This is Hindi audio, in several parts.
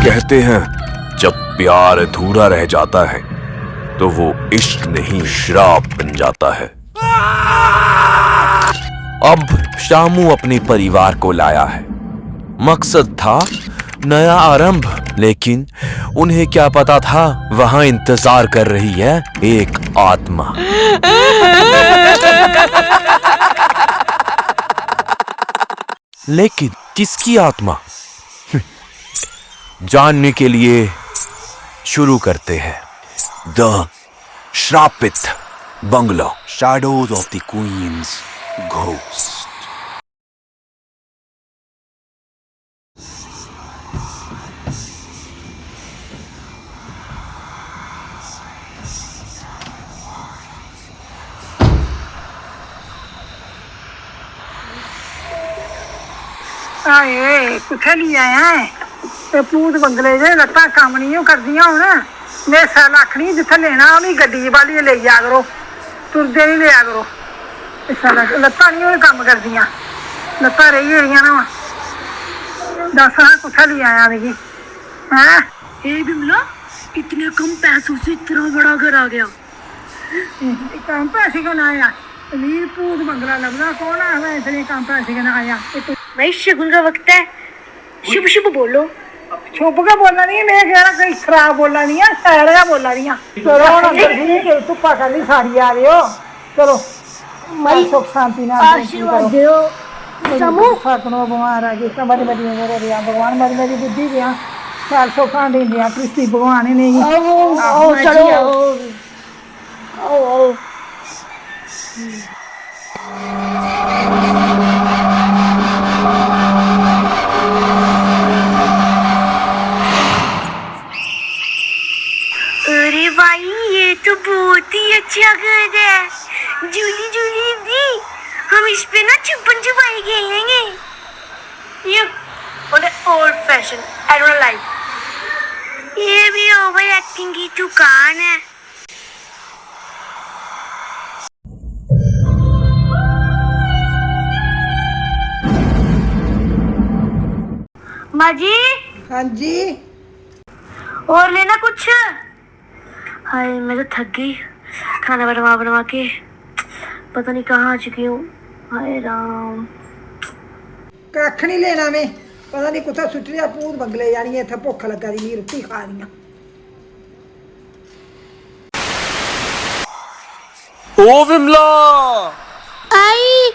कहते हैं जब प्यार अधूरा रह जाता है तो वो इश्क नहीं श्राप बन जाता है। अब शामू अपने परिवार को लाया है। मकसद था नया आरंभ, लेकिन उन्हें क्या पता था वहां इंतजार कर रही है एक आत्मा। लेकिन किसकी आत्मा? जानने के लिए शुरू करते हैं द श्रापित bungalow, shadows of the queen's ghost. आए कुत्थे नहीं आया है भूत बंगले जे लत्तां कम नहीं करदियां हुण। मैं साल आखनी जिथे लेना उन्हीं गड्डी वाली ले जा करो, तुरदे नहीं लिया करो। लत्तां नहीं हुण कम करदियां, लत्तां रही गेदियां ना। दस हाँ कुत्थे नहीं आया मिगी? हैं हे बिमला, इतने कम पैसों से इतना बड़ा घर आ गया। कम पैसे क्यों ना आया? अमीर भूत बंगला लगदा कौन है इतने कम पैसे क्यों ना आया? भाई शगुन का वक्त है, शुभ शुभ बोलो। छुप के बोलना नहीं, मैं कह रहा कहीं खराब बोलना नहीं है, सैड का बोलना नहीं है। चलो हम अंदर जी धुप्पा कर ली सारी आ रहे हो। चलो मैं सुख शांति ना आशीर्वाद दो समूह। सकनो भगवान आ गए बड़ी बड़ी मेरे दिया भगवान बड़ी बड़ी बुद्धि दिया साल सुखा दे दिया कृष्ण भगवान ने नहीं। आओ चलो आओ आओ। अरे भाई ये तो बहुत ही अच्छा घर है। जूली जूली दी, हम इस पे ना छुपन छुपाई खेलेंगे। ये old fashion, I don't like. ये भी ओवर एक्टिंग की दुकान है। माँ जी। हाँ जी। और लेना कुछ? हाय मैं तो थक गई खाना बनवा बनवा के, पता नहीं कहाँ आ चुकी हूँ। हाय राम। कख नहीं लेना मैं, पता नहीं कुत्थे सुट लिया भूत बंगले जानी इत्थे भुख लगा दी नहीं रोटी खा रही। ओ विमला आई।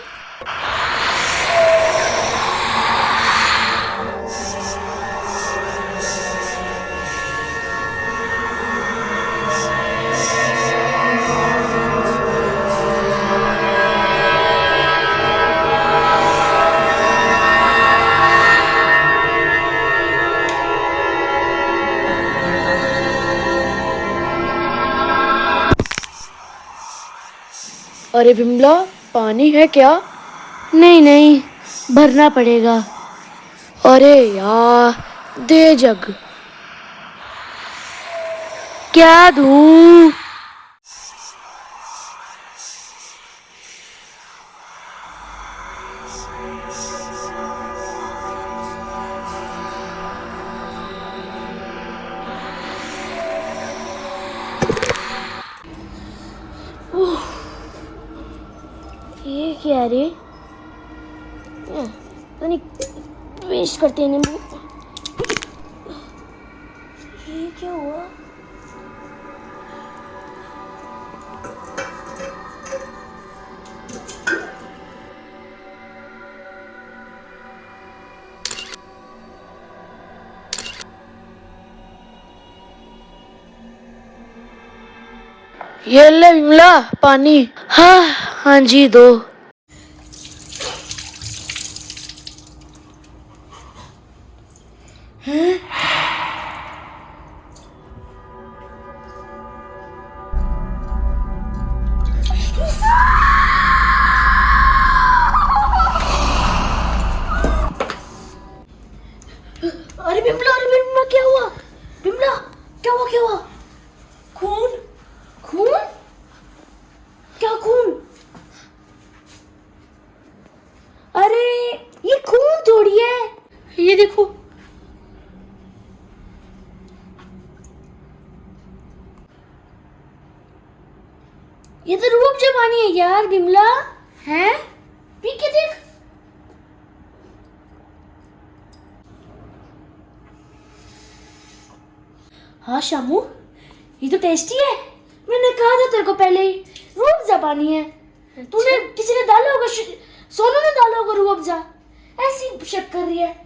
अरे बिमला, पानी है क्या? नहीं नहीं, भरना पड़ेगा। अरे यार, दे जग। क्या दूं? ये क्या रे? नहीं वेस्ट करते हैं नींबू। ये क्या हुआ? ये ले विमला पानी। हाँ हाँ जी दो। हैं? बिमला, अरे बिमला क्या हुआ? बिमला क्या हुआ, क्या हुआ? खून, खून, क्या खून? अरे ये खून थोड़ी है, ये देखो। ये तो रूह अफ़ज़ा पानी है यार बिमला, है? पी के देख। हाँ शामू, ये तो टेस्टी है। मैंने कहा था तेरे को पहले ही, रूह अफ़ज़ा पानी है। तूने किसी ने डाला होगा, सोनू ने डाला होगा रूह अफ़ज़ा, ऐसी शक कर रही है।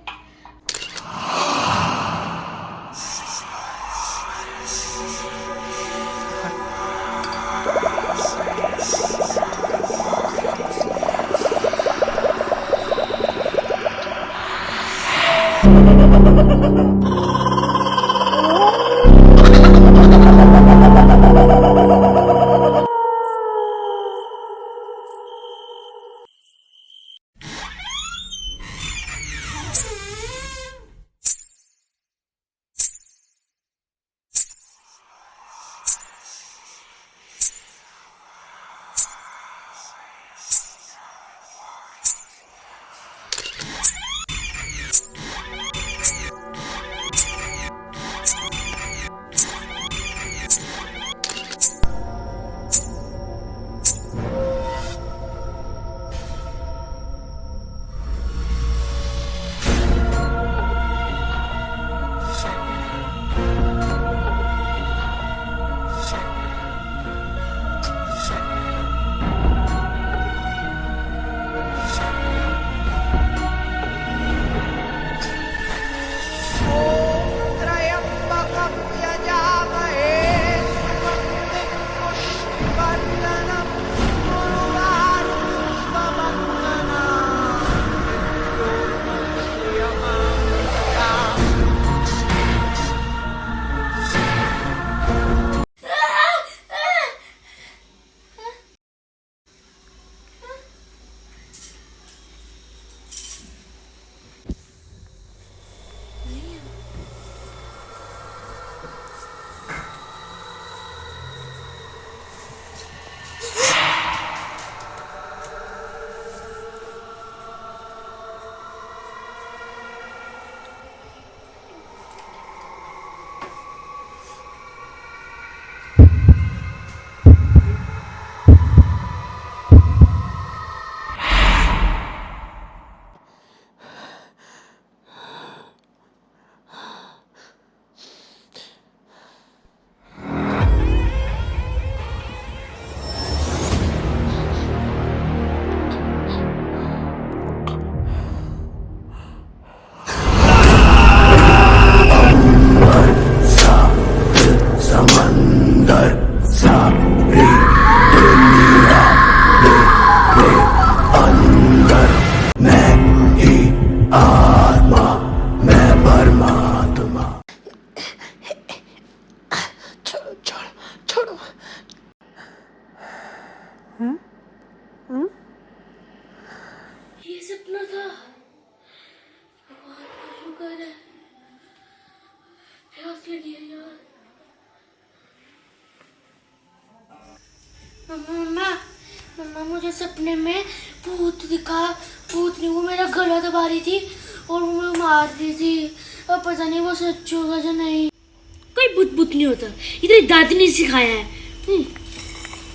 त्र्यम्बकं यजामहे सुगन्धिं पुष्टिवर्धनं ये सपना था, भगवान का शुक्र है। प्यास लगी है यार। मम्मा, मम्मा मुझे सपने में भूत दिखा। भूत नहीं, वो मेरा गला दबा रही थी और वो मुझे मार रही थी। अब पता नहीं वो सच होगा या नहीं। कोई भूत भूत नहीं होता, ये तेरी दादी ने सिखाया है।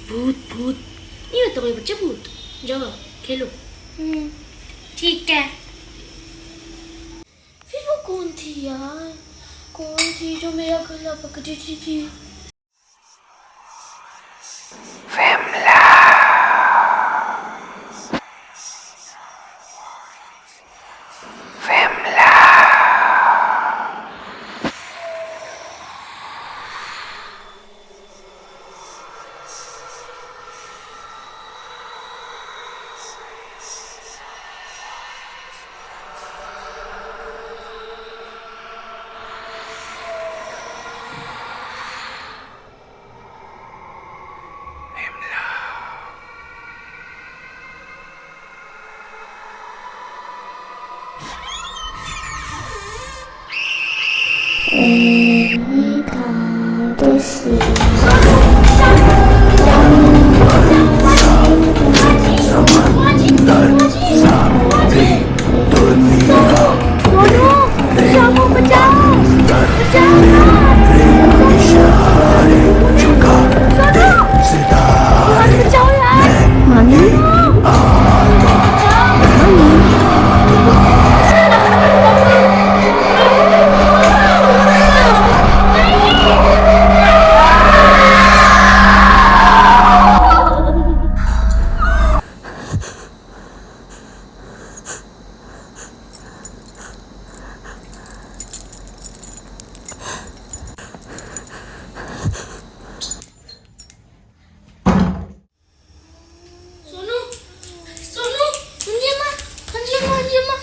भूत भूत नहीं होता कोई बच्चा भूत। जाओ खेलो। ठीक है। फिर वो कौन थी यार, कौन थी जो मेरा गला पकड़ रही थी? सोनू सोनू अंजी अम्मा अंजी अम्मा अंजी अम्मा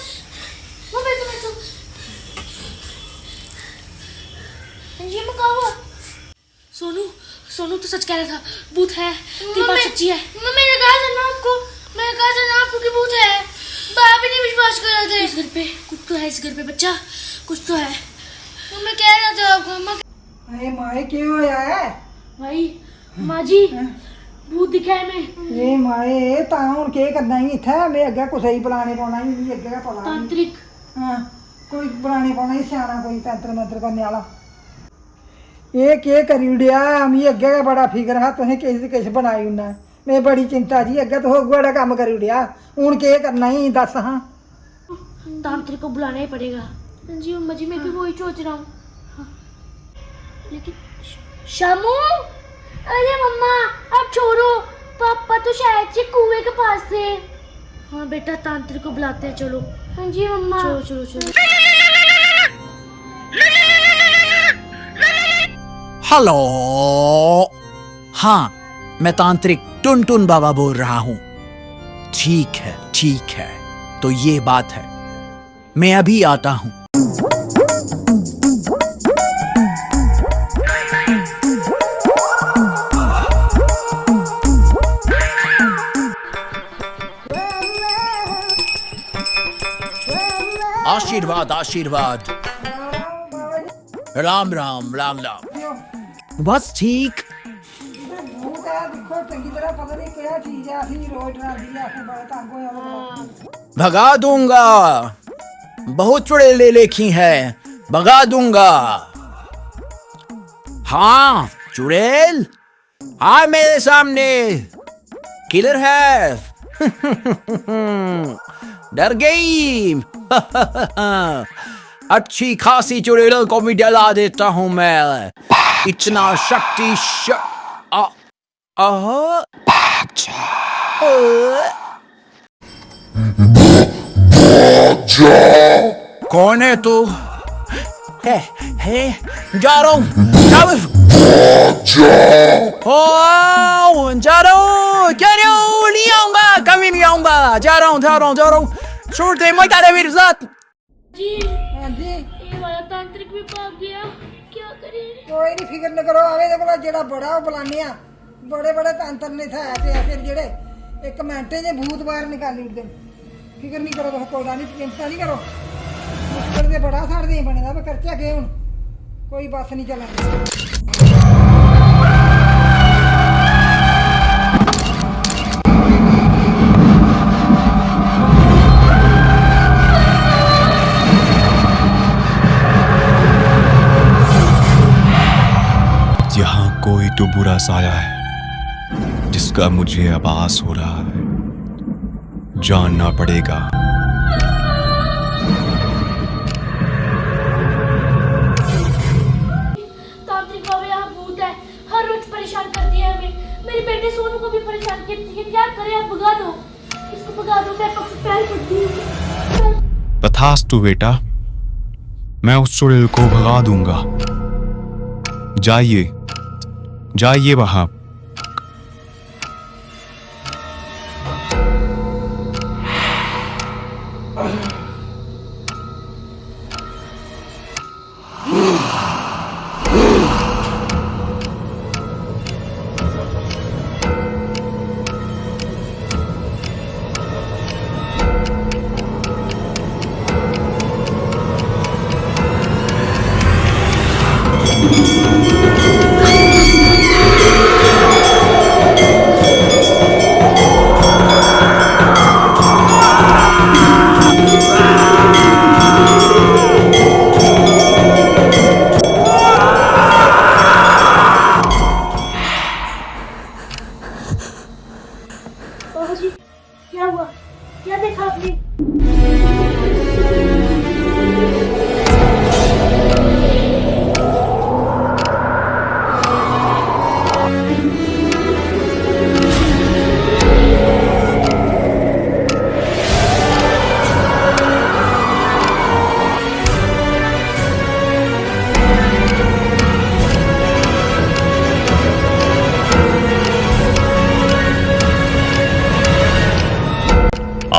वो बैठो बैठो अंजी अम्मा कहाँ हुआ सोनू सोनू तो सच कह रहा था भूत है तेरी बात सच्ची है मैंने कहा था ना आपको कि भूत है बाप भी नहीं विश्वास कर रहे थे इस घर पे कुछ तो है इस घर पे बच्चा कुछ तो है तो मैं कह रहा था आपको अम्मा अरे माए क्यों होया है भाई माँ जी भूत दिखा है मैं ये माए ता हुन के करना ही इत्थे मैं अगे कुछ ही बुलाने पाना ही नहीं अगे का पता नहीं तांत्रिक हाँ कोई बुलाने पाना ही सियाना कोई तंत्र मंत्र करने वाला ये के करी उड़िया मैं अगे का बड़ा फिक्र है तुसें किस बनाई उन्ना मैं बड़ी चिंता जी अगे तो बड़ा काम करी उड़िया हुन के करना ही दस हाँ तांत्रिक को बुलाना ही पड़ेगा जी अम्मा जी मैं भी वही सोच रहा हूँ हाँ। लेकिन शामू अरे मम्मा अब छोड़ो पापा तो शायद से कुएं के पास थे हाँ बेटा तांत्रिक को बुलाते हैं चलो हाँ जी मम्मा चलो चलो चलो हेलो हाँ मैं तांत्रिक टुनटुन बाबा बोल रहा हूँ ठीक है तो ये बात है मैं अभी आता हूँ आशीर्वाद आशीर्वाद राम राम राम राम बस ठीक भूत है देखो चंगी तरह पता नहीं क्या चीज है असली रोज ना दिया से बड़ा तंग होया भगा दूंगा बहुत चुड़ैलें लेखी है भगा दूंगा हाँ चुड़ैल हाँ मेरे सामने किलर है डर गई अच्छी खासी चुड़ैल को भी डला देता हूँ मैं इतना कौन है तू है जा रहा हूँ जा रहा हूँ नहीं आऊंगा कभी नहीं आऊंगा जा रहा हूँ छोड़ दे मत आ मेरे साथ जी हाँ जी ये वाला तांत्रिक भी भाग गया क्या करें कोई नहीं फिक्र न करो आवे दे कोला जेड़ा बड़ा वो बुलाने आ बड़े बड़े तंत्र ने थे ऐसे जेड़े एक मिनटे जे भूत बाहर निकाली उड़दे फिक्र नहीं करो तुम कोई नहीं चिंता नहीं करो मुश्किल से बड़ा साड़ नहीं बने दा करचा गए हुन कोई बस नहीं चला यहाँ कोई तो बुरा साया है जिसका मुझे आभास हो रहा है जानना पड़ेगा तांत्रिक बाबा यहाँ भूत है हर रोज परेशान करती है हमें मेरे बेटे सोनू को भी परेशान करती है क्या करें आप भगा दो इसको भगा दो मैं पैर पड़ती हूँ तथास्तु बेटा मैं उस चुड़ैल को भगा दूंगा जाइए वहां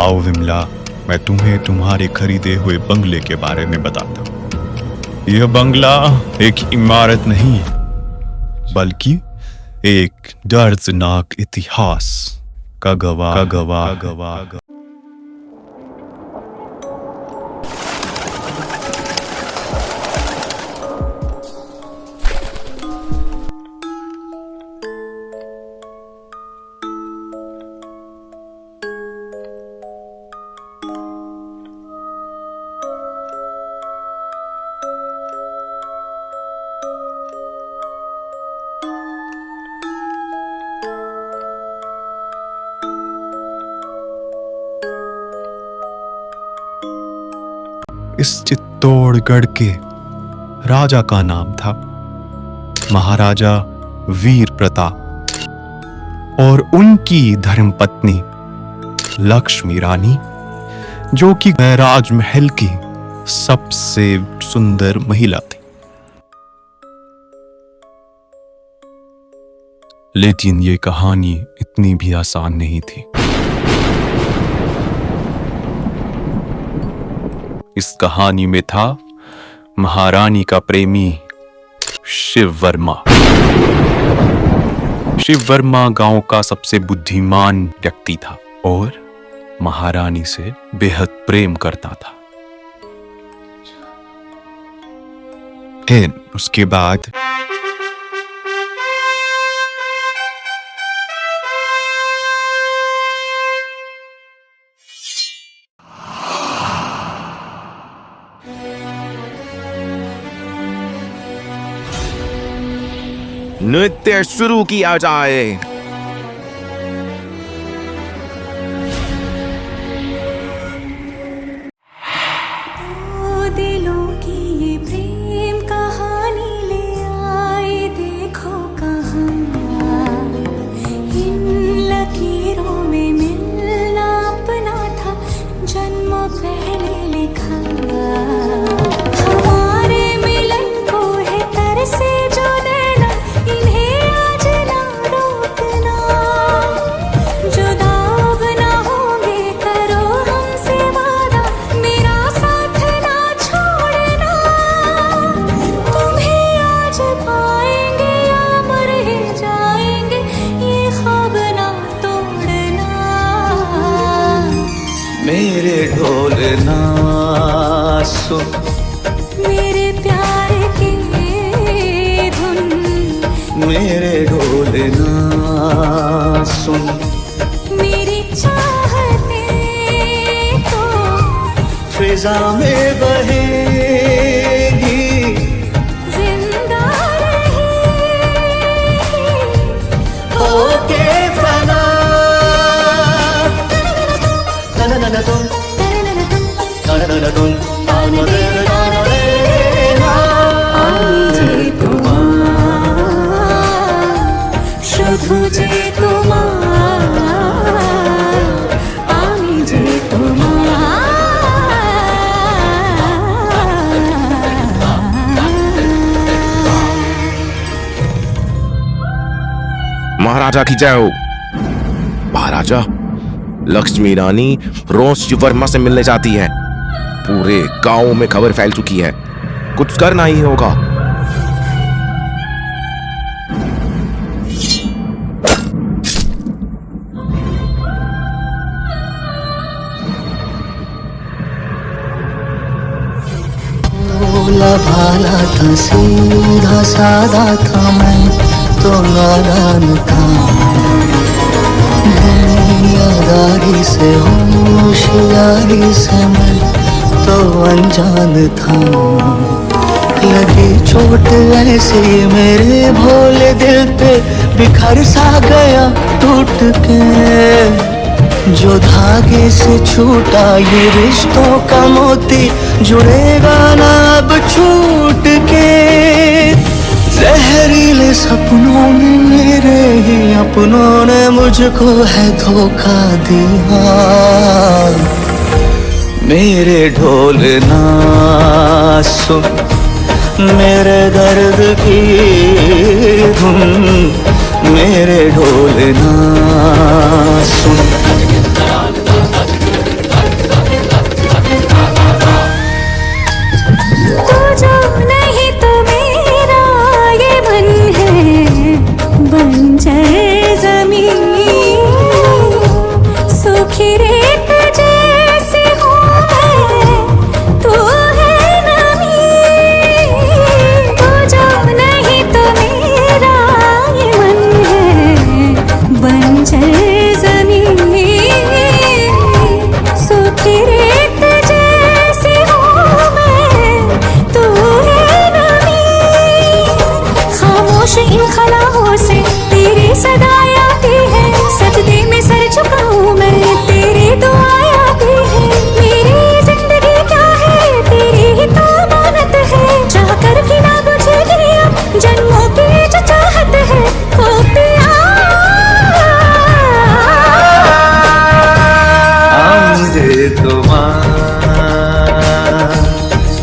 आओ विमला, मैं तुम्हें तुम्हारे खरीदे हुए बंगले के बारे में बताता हूं। यह बंगला एक इमारत नहीं बल्कि एक दर्दनाक इतिहास का गवाह। इस चित्तौड़गढ़ के राजा का नाम था महाराजा वीर प्रताप और उनकी धर्मपत्नी लक्ष्मी रानी, जो कि राजमहल की सबसे सुंदर महिला थी। लेकिन ये कहानी इतनी भी आसान नहीं थी। इस कहानी में था महारानी का प्रेमी शिव वर्मा। शिव वर्मा गांव का सबसे बुद्धिमान व्यक्ति था और महारानी से बेहद प्रेम करता था। फिर उसके बाद नृत्य शुरू किया जाए। दिलों की ये प्रेम कहानी ले आए, देखो कहाँ इन लकीरों में मिलना अपना था, जन्मों पहले लिखा। हमारे मिलन को है तरसे जो देना, इन्हें आज ना रोकना। जुदा अब ना होंगे, करो हमसे वादा, मेरा साथ ना छोड़ना। तुम्हें आज पाएंगे या मर ही जाएंगे, ये ख्वाब ना तोड़ना। मेरे ढोल ना सुन, मेरे प्यार की धुन, मेरे ढोल ना सुन। मेरी चाहते तो फिजा में बहेगी, जिंदा रहेगी। होके फना। ना ना ना ना तुम, ना ना ना ना तुम, ना ना ना ना ना। আমি যে তোমার, শুধু যে তোমার, আমি যে महाराजा की जय हो। महाराजा, लक्ष्मी रानी रोज शिव वर्मा से मिलने जाती है। पूरे गांव में खबर फैल चुकी है, कुछ करना ही होगा। भोला भाला था, सीधा सादा था, मैं तो नादान था। दुनियादारी से होशियारी से मैं तो अनजान था। लगी चोट ऐसी मेरे भोले दिल पे, बिखर सा गया टूट के। जो धागे से छूटा ये रिश्तों का मोती, जुड़ेगा ना अब छूट के। जहरीले सपनों में मेरे ही अपनों ने मुझको है धोखा दिया। मेरे ढोल ना सुन, मेरे दर्द की धुन, मेरे ढोल ना सुन। जन्मों की जो चाहत है ओ पिया मुझे তোমার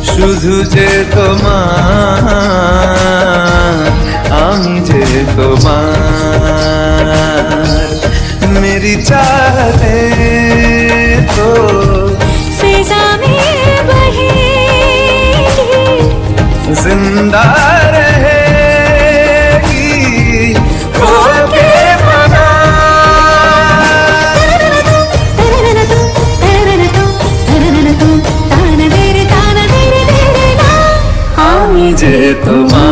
শুধু যে তোমার আমি যে তোমার मेरी चाहते तो फिजा में बहेगी जिंदा रहेगी होके मना আমি যে তোমার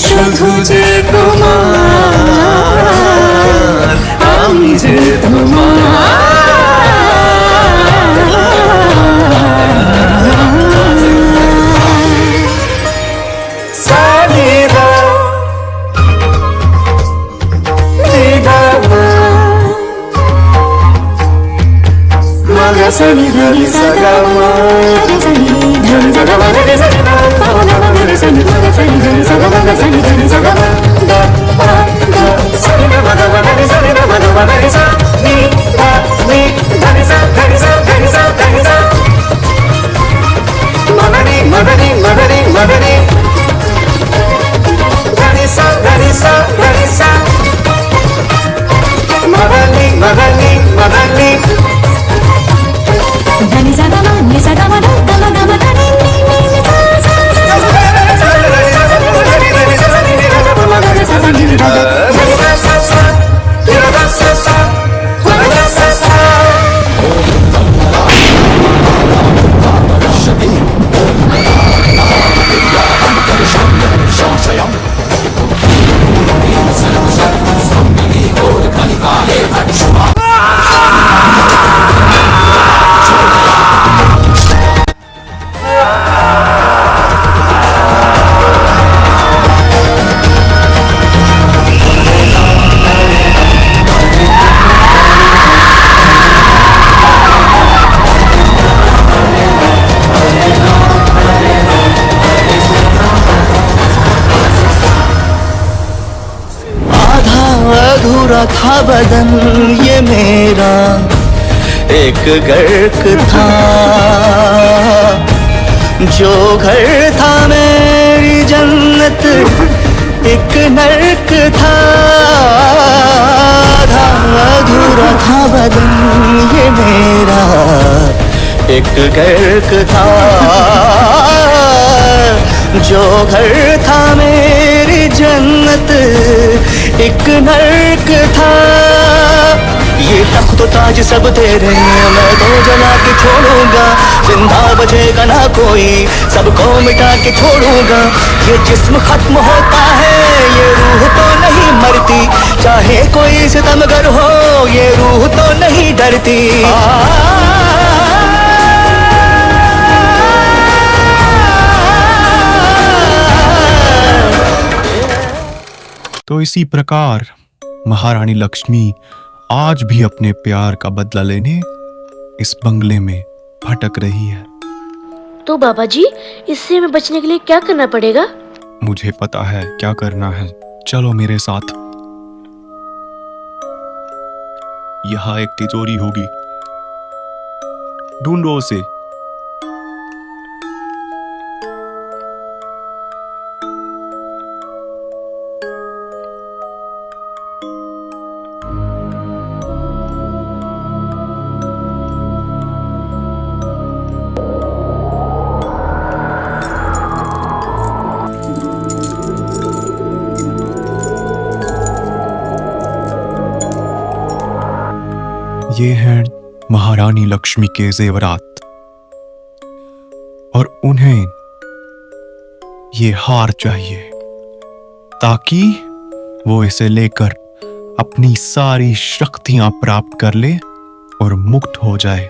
শুধু যে তোমার আমি যে सनी धनी सगा मग सनी धनी सगा मग सनी पावना मग सनी मग सनी धनी सगा मग सनी धनी सगा मग द पा द सनी न मग मग सनी न मग मग सा नी द नी धनी सा धनी सा धनी सा धनी सा मगनी मगनी मगनी मगनी धनी सा धनी सा धनी सा मगनी मगनी मगनी धनी सा गमा नि सा गमा ध गमा गमा धनी नि नि नि सा सा सा सा अधूरा था बदन ये मेरा एक गर्क था जो घर था मेरी जन्नत एक नर्क था अधूरा था बदन ये मेरा एक गर्क था जो घर था मेरी जन्नत एक नर्क था ये तख्त तो ताज सब तेरे मैं तो जला के छोड़ूंगा जिंदा बचेगा ना कोई सबको मिटा के छोड़ूंगा ये जिस्म खत्म होता है ये रूह तो नहीं मरती चाहे कोई सितमगर हो ये रूह तो नहीं डरती तो इसी प्रकार महारानी लक्ष्मी आज भी अपने प्यार का बदला लेने इस बंगले में भटक रही है। तो बाबा जी इससे हमें बचने के लिए क्या करना पड़ेगा? मुझे पता है क्या करना है, चलो मेरे साथ। यहाँ एक तिजोरी होगी, ढूंढो उसे। ये हैं महारानी लक्ष्मी के जेवरात और उन्हें ये हार चाहिए ताकि वो इसे लेकर अपनी सारी शक्तियां प्राप्त कर ले और मुक्त हो जाए।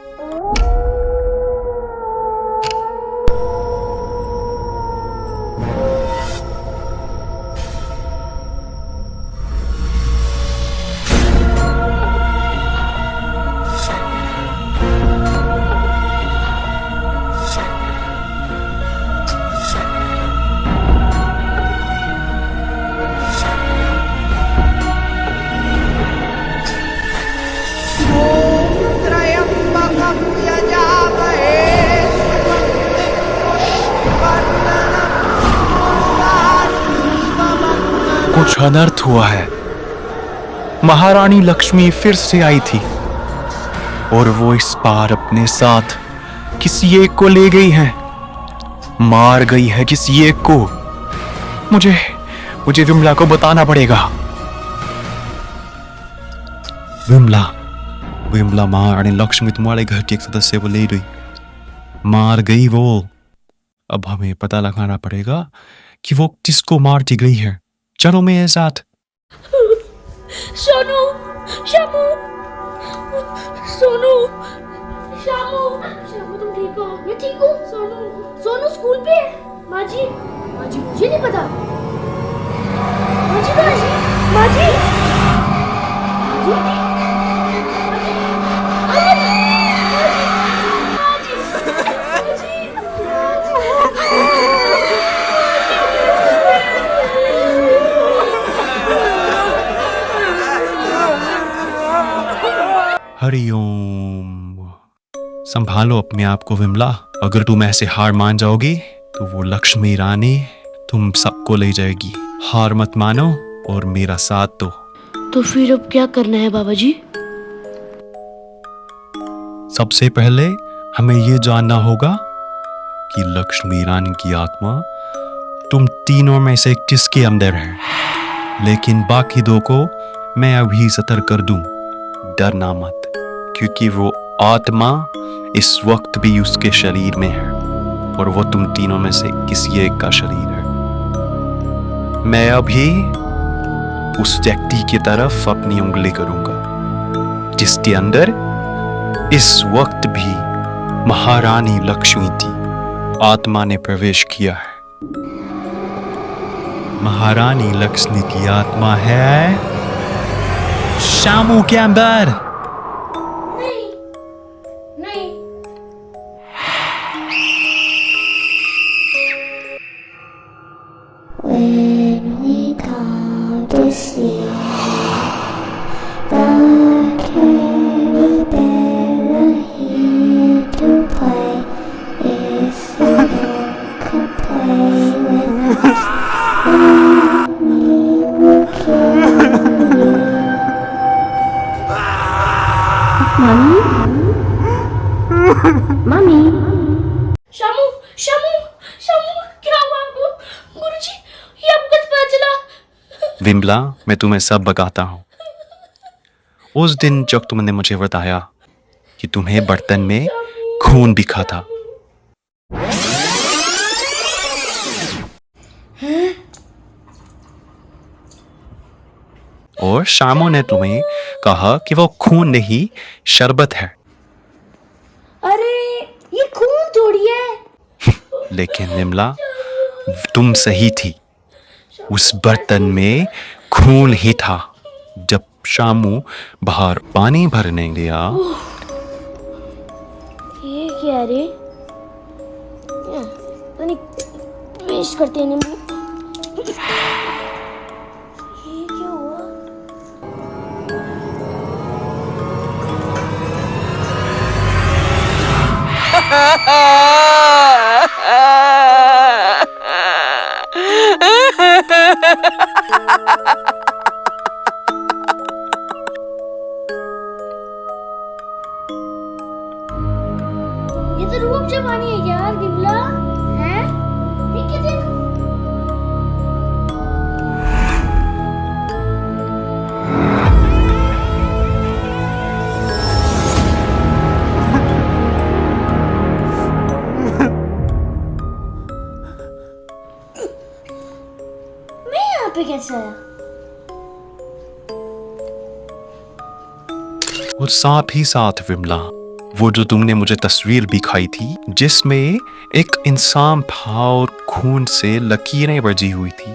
कुछ अनर्थ हुआ है। महारानी लक्ष्मी फिर से आई थी और वो इस बार अपने साथ किसी एक को ले गई है, मार गई है किसी एक को। मुझे विमला को बताना पड़ेगा। विमला महारानी लक्ष्मी तुम्हारे घर के एक सदस्य को ले गई, मार गई वो। अब हमें पता लगाना पड़ेगा कि वो किसको मारती गई है। चलो मेरे साथ। सोनू, शामू, सोनू, शामू, शामू तुम ठीक हो? मैं ठीक हूँ। सोनू स्कूल पे है। माँ जी मुझे नहीं पता। माँ जी हरिओम। संभालो अपने आप को विमला। अगर तुम ऐसे हार मान जाओगी तो वो लक्ष्मी रानी तुम सबको ले जाएगी। हार मत मानो और मेरा साथ दो। तो फिर अब क्या करना है बाबा जी? सबसे पहले हमें ये जानना होगा कि लक्ष्मी रानी की आत्मा तुम तीनों में से किसके अंदर है। लेकिन बाकी दो को मैं अभी सतर्क कर दूं, डरना मत, क्योंकि वो आत्मा इस वक्त भी उसके शरीर में है और वो तुम तीनों में से किसी एक का शरीर है। मैं अभी उस व्यक्ति की तरफ अपनी उंगली करूंगा जिसके अंदर इस वक्त भी महारानी लक्ष्मी की आत्मा ने प्रवेश किया है। महारानी लक्ष्मी की आत्मा है शामू के अंदर। नहीं। When we come to see the teddy bear here to play, if you could play with us, then we will kill you. Mommy? Shamu, क्या हुआ आपको? गुरुजी, ये आपको कैसे पता चला? विमला, मैं तुम्हें सब बताता हूँ। उस दिन जब तुमने मुझे बताया कि तुम्हें बर्तन में खून दिखा था, और शामू ने तुम्हें कहा कि वो खून नहीं शरबत है। अरे ये खून थोड़ी है। लेकिन विमला, तुम सही थी। उस बर्तन में खून ही था। जब शामू बाहर पानी भरने गया, ये क्या रे? तो नहीं पेश करते हैं नींबू। ये क्या हुआ? ये तो रूप जमानी है यार बिमला, हैं? ये क्या देख? मैं यहाँ पे कैसे आया? और साथ ही साथ विमला, वो जो तुमने मुझे तस्वीर दिखाई थी जिसमें एक इंसान था और खून से लकीरें बजी हुई थी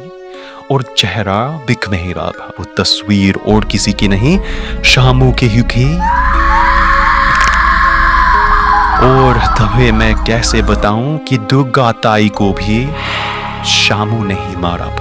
और चेहरा दिख नहीं रहा था, वो तस्वीर और किसी की नहीं, शामू की ही थी। और तुम्हें मैं कैसे बताऊं कि दुर्गा ताई को भी शामू नहीं मारा।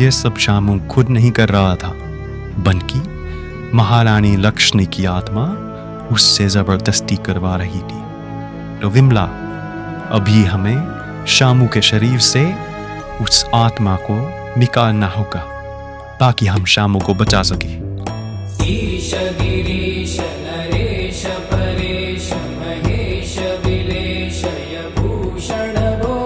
ये सब शामू खुद नहीं कर रहा था, बल्कि महारानी लक्ष्मी की आत्मा उससे जबरदस्ती करवा रही थी। तो विमला, अभी हमें शामू के शरीर से उस आत्मा को निकालना होगा ताकि हम शामू को बचा सके। ईश गिरीश नरेश परेश महेश विलेश भूषण भो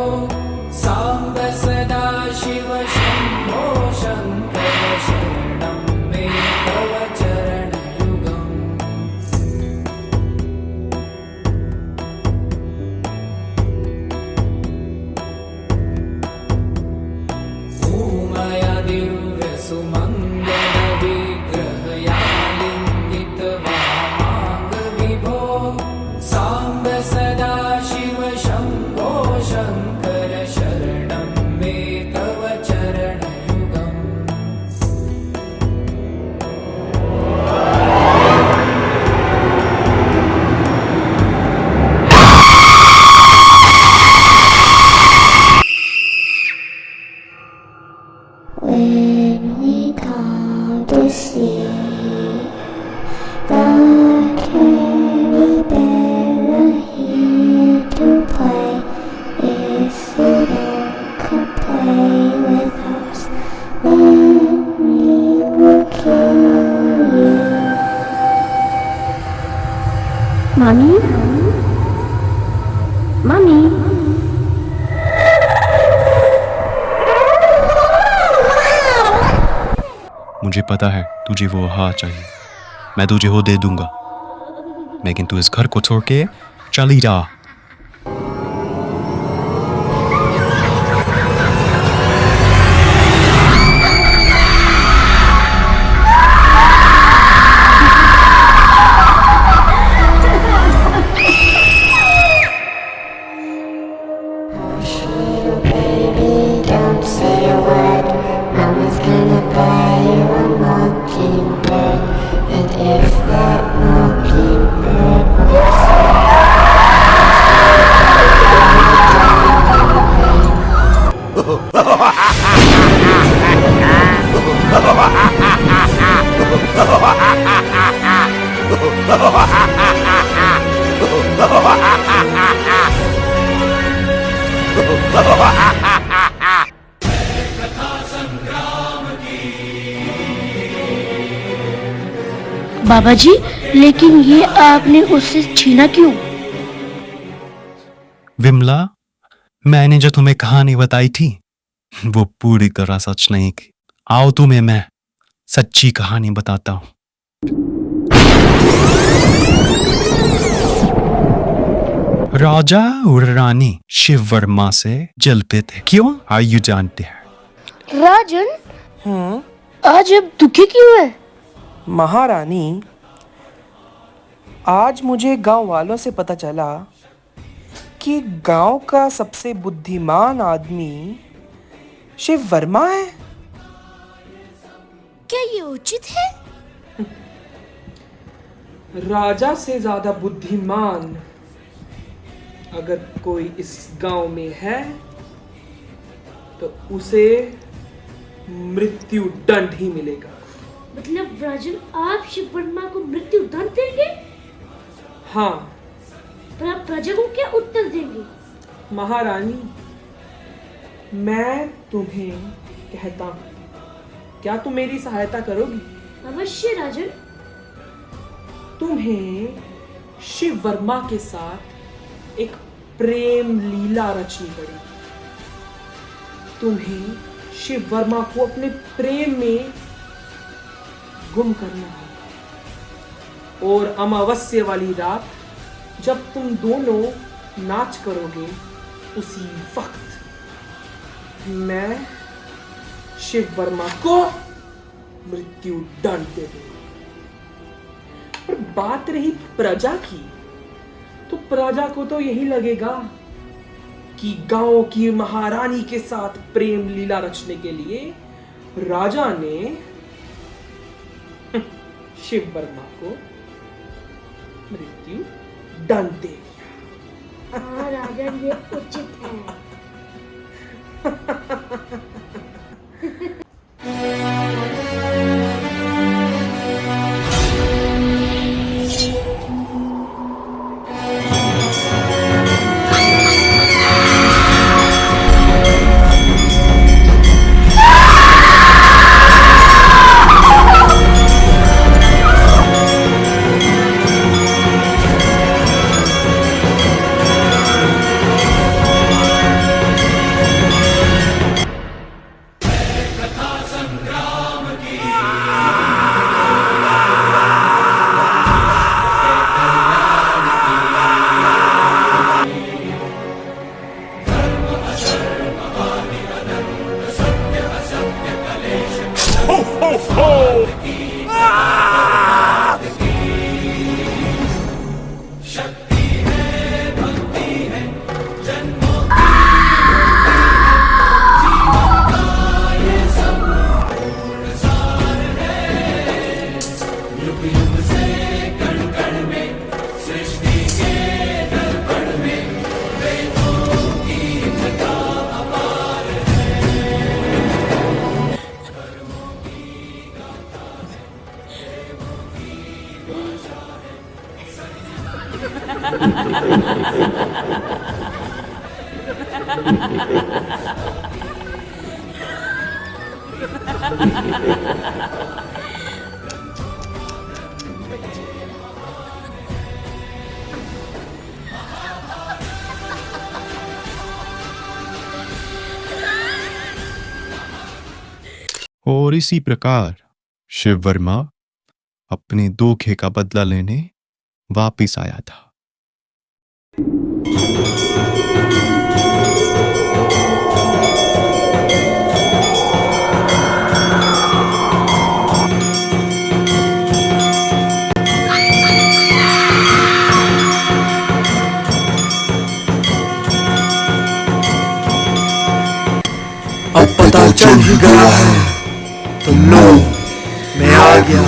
सांब सदा शिव शंभो शंकर शरणं मे तव चरणयुगम्। उमया दिव्य सुमंगल विग्रहया लिंगित वामांग विभो सांब सदा शिव शंभो शंकर शरणं मे तव चरणयुगम्। When we come to see the teddy bear here to play, if you don't come play with us, then we will kill you. Mommy? Mommy? मुझे पता है तुझे वो हार चाहिए, मैं तुझे वो दे दूंगा, लेकिन तू इस घर को छोड़ के चली जा। Baby, don't say a word. Mama's gonna buy you a mockingbird. And if that mockingbird wants बाबा जी, लेकिन ये आपने उससे छीना क्यों? विमला, मैंने जो तुम्हें कहानी बताई थी वो पूरी तरह सच नहीं थी। आओ तुम्हें मैं सच्ची कहानी बताता हूँ। राजा और रानी शिव वर्मा से जलते थे। क्यों? आइए जानते हैं। राजन, आज अब दुखी क्यों है? महारानी, आज मुझे गांव वालों से पता चला कि गांव का सबसे बुद्धिमान आदमी शिव वर्मा है। क्या ये उचित है? राजा से ज्यादा बुद्धिमान अगर कोई इस गांव में है तो उसे मृत्यु दंड ही मिलेगा। मतलब राजन, आप शिव वर्मा को मृत्यु दंड देंगे? हाँ। पर आप प्रजा को क्या उत्तर देंगे? महारानी, मैं तुम्हें कहता हूँ, क्या तुम मेरी सहायता करोगी? अवश्य राजन। तुम्हें शिव वर्मा के साथ एक प्रेम लीला रचनी पड़ेगी। तुम्हें शिव वर्मा को अपने प्रेम में गुम करना होगा और अमावस्या वाली रात जब तुम दोनों नाच करोगे उसी वक्त मैं शिव वर्मा को मृत्यु दंड दे दूंगा। पर बात रही प्रजा की, तो प्रजा को तो यही लगेगा कि गांव की महारानी के साथ प्रेम लीला रचने के लिए राजा ने शिव वर्मा को मृत्यु दंड दे दिया। हाँ राजन, ये उचित है। और इसी प्रकार शिव वर्मा अपने धोखे का बदला लेने वापिस आया था। अब पता चल ही गया है तो लो मैं आ गया।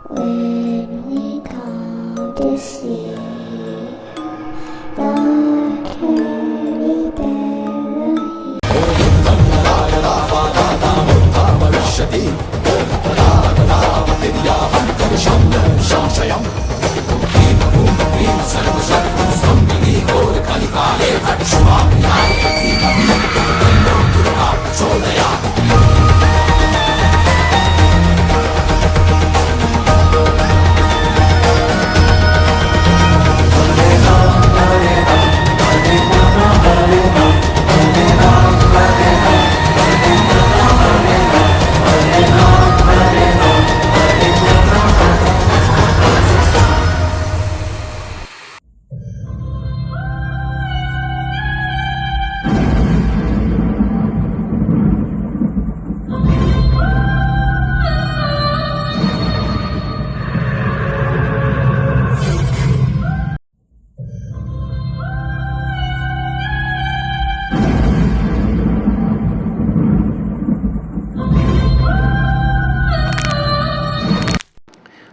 When we come to see the teddy bear.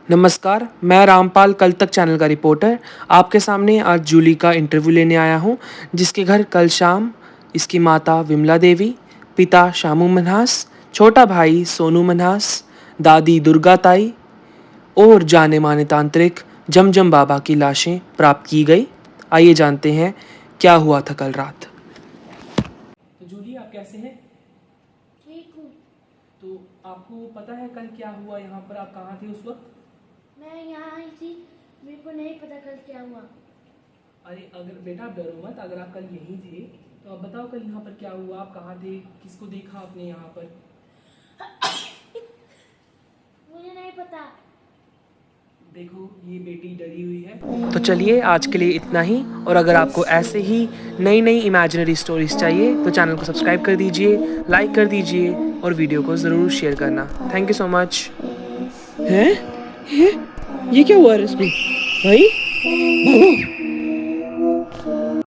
नमस्कार, मैं रामपाल कल तक चैनल का रिपोर्टर आपके सामने आज जूली का इंटरव्यू लेने आया हूं, जिसके घर कल शाम इसकी माता विमला देवी, पिता शामू मनहास, छोटा भाई सोनू मनहास, दादी दुर्गा ताई और जाने माने तांत्रिक जमजम बाबा की लाशें प्राप्त की गई। आइए जानते हैं क्या हुआ था कल रात। तो जूली, आप कैसे हैं? ठीक हूँ। तो आपको पता है कल क्या हुआ? यहाँ पर आप कहाँ थे उस वक्त? मैं यहाँ आई थी, मेरे को नहीं पता कल क्या हुआ। अरे अगर बेटा आप डरो मत, अगर आप कल यहीं थे तो आप बताओ कल यहाँ पर क्या हुआ, आप कहाँ थे, किसको देखा आपने यहाँ पर? मुझे नहीं पता। देखो ये बेटी डरी हुई है। तो चलिए आज के लिए इतना ही, और अगर आपको ऐसे ही नई नई इमेजिनरी स्टोरीज चाहिए तो चैनल को सब्सक्राइब कर दीजिए, लाइक कर दीजिए और वीडियो को ज़रूर शेयर करना। Thank you so much. हैं? ये क्या हुआ रश्मि? भाई भागो।